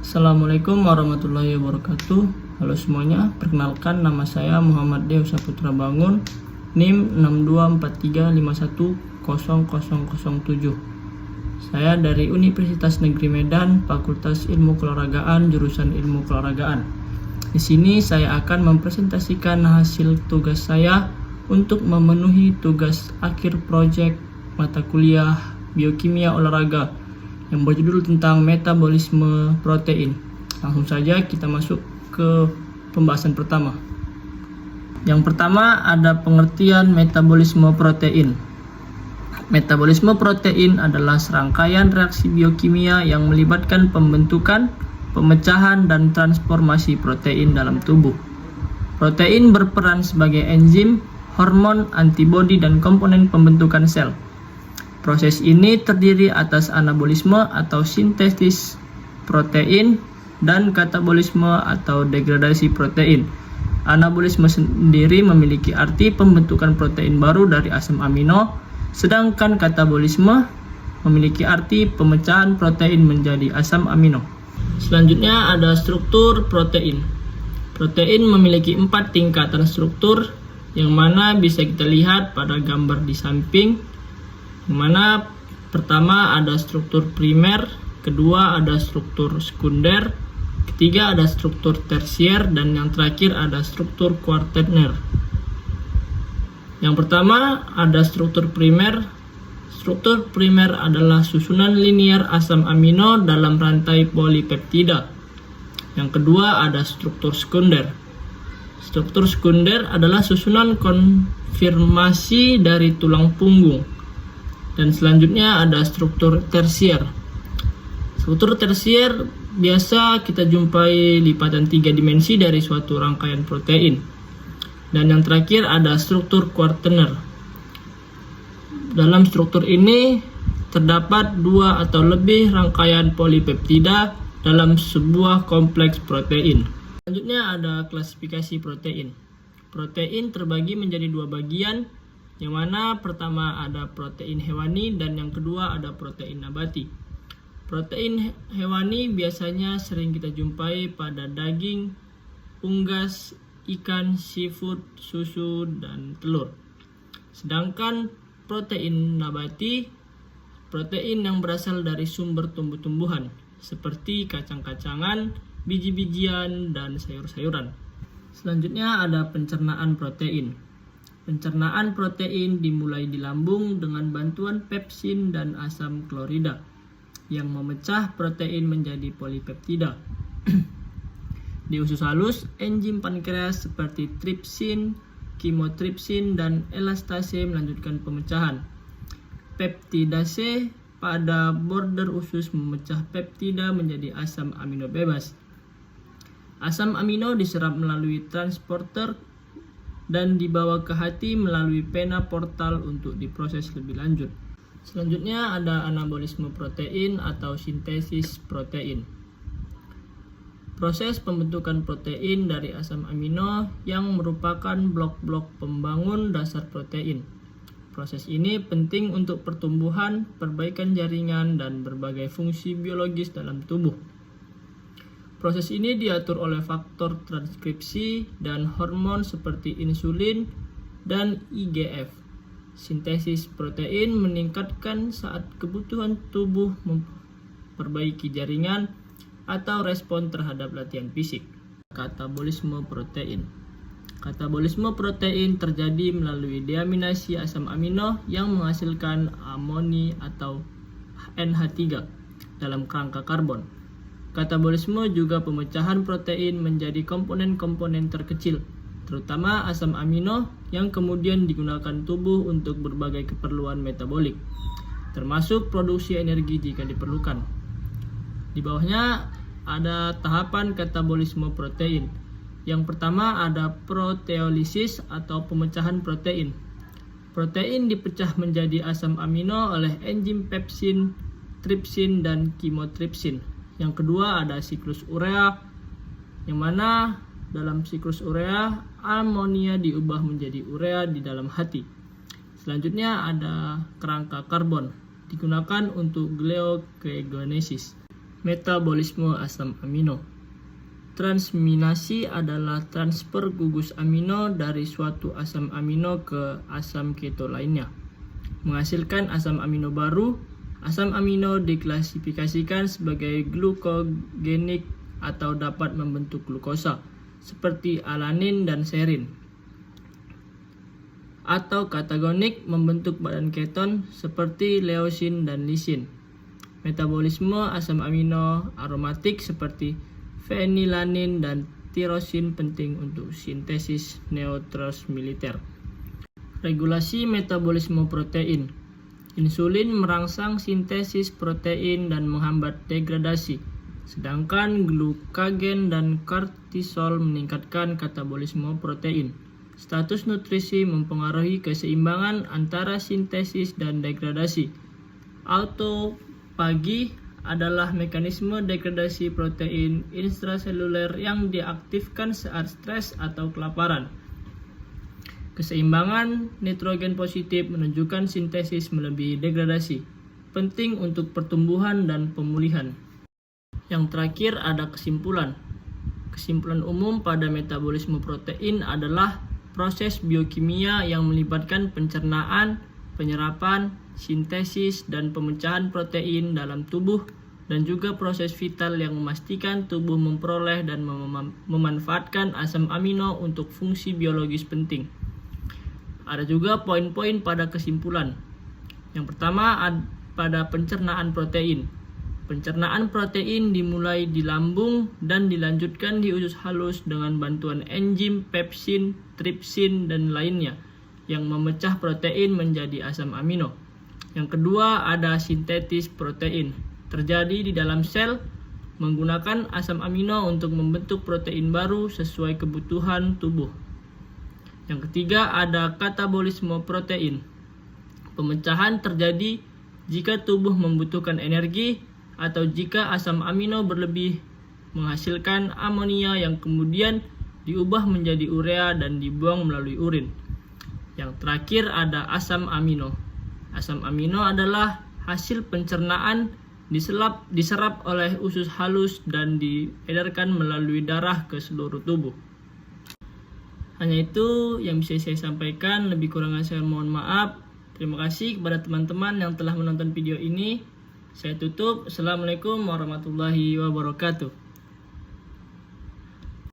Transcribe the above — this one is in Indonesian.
Assalamualaikum warahmatullahi wabarakatuh. Halo semuanya, perkenalkan nama saya Muhammad Dew Saputra Bangun, NIM 6243510007. Saya dari Universitas Negeri Medan, Fakultas Ilmu Keolahragaan, jurusan Ilmu Keolahragaan. Di sini saya akan mempresentasikan hasil tugas saya untuk memenuhi tugas akhir proyek mata kuliah Biokimia Olahraga yang berjudul tentang metabolisme protein. Langsung saja kita masuk ke pembahasan pertama. Yang pertama ada pengertian metabolisme protein. Metabolisme protein adalah serangkaian reaksi biokimia yang melibatkan pembentukan, pemecahan, dan transformasi protein dalam tubuh. Protein berperan sebagai enzim, hormon, antibodi, dan komponen pembentukan sel. Proses ini terdiri atas anabolisme atau sintesis protein dan katabolisme atau degradasi protein. Anabolisme sendiri memiliki arti pembentukan protein baru dari asam amino, sedangkan katabolisme memiliki arti pemecahan protein menjadi asam amino. Selanjutnya ada struktur protein. Protein memiliki 4 tingkatan struktur yang mana bisa kita lihat pada gambar di samping. Yang mana pertama ada struktur primer, kedua ada struktur sekunder, ketiga ada struktur tersier, dan yang terakhir ada struktur kuaterner. Yang pertama ada struktur primer. Struktur primer adalah susunan linear asam amino dalam rantai polipeptida. Yang kedua ada struktur sekunder. Struktur sekunder adalah susunan konfirmasi dari tulang punggung. Dan selanjutnya ada struktur tersier. Struktur tersier biasa kita jumpai lipatan 3 dimensi dari suatu rangkaian protein. Dan yang terakhir ada struktur kuaterner. Dalam struktur ini terdapat 2 atau lebih rangkaian polipeptida dalam sebuah kompleks protein. Selanjutnya ada klasifikasi protein. Protein terbagi menjadi 2 bagian, yang mana pertama ada protein hewani dan yang kedua ada protein nabati. Protein hewani biasanya sering kita jumpai pada daging, unggas, ikan, seafood, susu, dan telur. Sedangkan protein nabati, protein yang berasal dari sumber tumbuh-tumbuhan seperti kacang-kacangan, biji-bijian, dan sayur-sayuran. Selanjutnya ada pencernaan protein. Pencernaan protein dimulai di lambung dengan bantuan pepsin dan asam klorida yang memecah protein menjadi polipeptida. Di usus halus, enzim pankreas seperti tripsin, kimotripsin, dan elastase melanjutkan pemecahan. Peptidase pada border usus memecah peptida menjadi asam amino bebas. Asam amino diserap melalui transporter dan dibawa ke hati melalui vena portal untuk diproses lebih lanjut. Selanjutnya ada anabolisme protein atau sintesis protein. Proses pembentukan protein dari asam amino yang merupakan blok-blok pembangun dasar protein. Proses ini penting untuk pertumbuhan, perbaikan jaringan, dan berbagai fungsi biologis dalam tubuh. Proses ini diatur oleh faktor transkripsi dan hormon seperti insulin dan IGF. Sintesis protein meningkatkan saat kebutuhan tubuh memperbaiki jaringan atau respon terhadap latihan fisik. Katabolisme protein. Katabolisme protein terjadi melalui deaminasi asam amino yang menghasilkan amoni atau NH3 dalam kerangka karbon. Katabolisme juga pemecahan protein menjadi komponen-komponen terkecil, terutama asam amino yang kemudian digunakan tubuh untuk berbagai keperluan metabolik, termasuk produksi energi jika diperlukan. Di bawahnya ada tahapan katabolisme protein. Yang pertama ada proteolisis atau pemecahan protein. Protein dipecah menjadi asam amino oleh enzim pepsin, tripsin, dan kimotripsin. Yang kedua ada siklus urea, yang mana dalam siklus urea amonia diubah menjadi urea di dalam hati. Selanjutnya ada kerangka karbon, digunakan untuk gluconeogenesis. Metabolisme asam amino. Transminasi adalah transfer gugus amino dari suatu asam amino ke asam keto lainnya, menghasilkan asam amino baru. Asam amino diklasifikasikan sebagai glukogenik atau dapat membentuk glukosa, seperti alanin dan serin, atau katagonik membentuk badan keton, seperti leusin dan lisin. Metabolisme asam amino aromatik seperti fenilanin dan tirosin penting untuk sintesis neurotransmitter. Regulasi metabolisme protein. Insulin merangsang sintesis protein dan menghambat degradasi, sedangkan glukagen dan kortisol meningkatkan katabolisme protein. Status nutrisi mempengaruhi keseimbangan antara sintesis dan degradasi. Autofagi adalah mekanisme degradasi protein intraseluler yang diaktifkan saat stres atau kelaparan. Keseimbangan nitrogen positif menunjukkan sintesis melebihi degradasi, penting untuk pertumbuhan dan pemulihan. Yang terakhir ada kesimpulan. Kesimpulan umum pada metabolisme protein adalah proses biokimia yang melibatkan pencernaan, penyerapan, sintesis, dan pemecahan protein dalam tubuh, dan juga proses vital yang memastikan tubuh memperoleh dan memanfaatkan asam amino untuk fungsi biologis penting. Ada juga poin-poin pada kesimpulan. Yang pertama, pada pencernaan protein. Pencernaan protein dimulai di lambung dan dilanjutkan di usus halus dengan bantuan enzim pepsin, tripsin, dan lainnya yang memecah protein menjadi asam amino. Yang kedua, ada sintetis protein. Terjadi di dalam sel menggunakan asam amino untuk membentuk protein baru sesuai kebutuhan tubuh. Yang ketiga, ada katabolisme protein. Pemecahan terjadi jika tubuh membutuhkan energi atau jika asam amino berlebih menghasilkan amonia yang kemudian diubah menjadi urea dan dibuang melalui urin. Yang terakhir ada asam amino. Asam amino adalah hasil pencernaan diserap oleh usus halus dan diedarkan melalui darah ke seluruh tubuh. Hanya itu yang bisa saya sampaikan, lebih kurangnya saya mohon maaf. Terima kasih kepada teman-teman yang telah menonton video ini. Saya tutup. Assalamualaikum warahmatullahi wabarakatuh.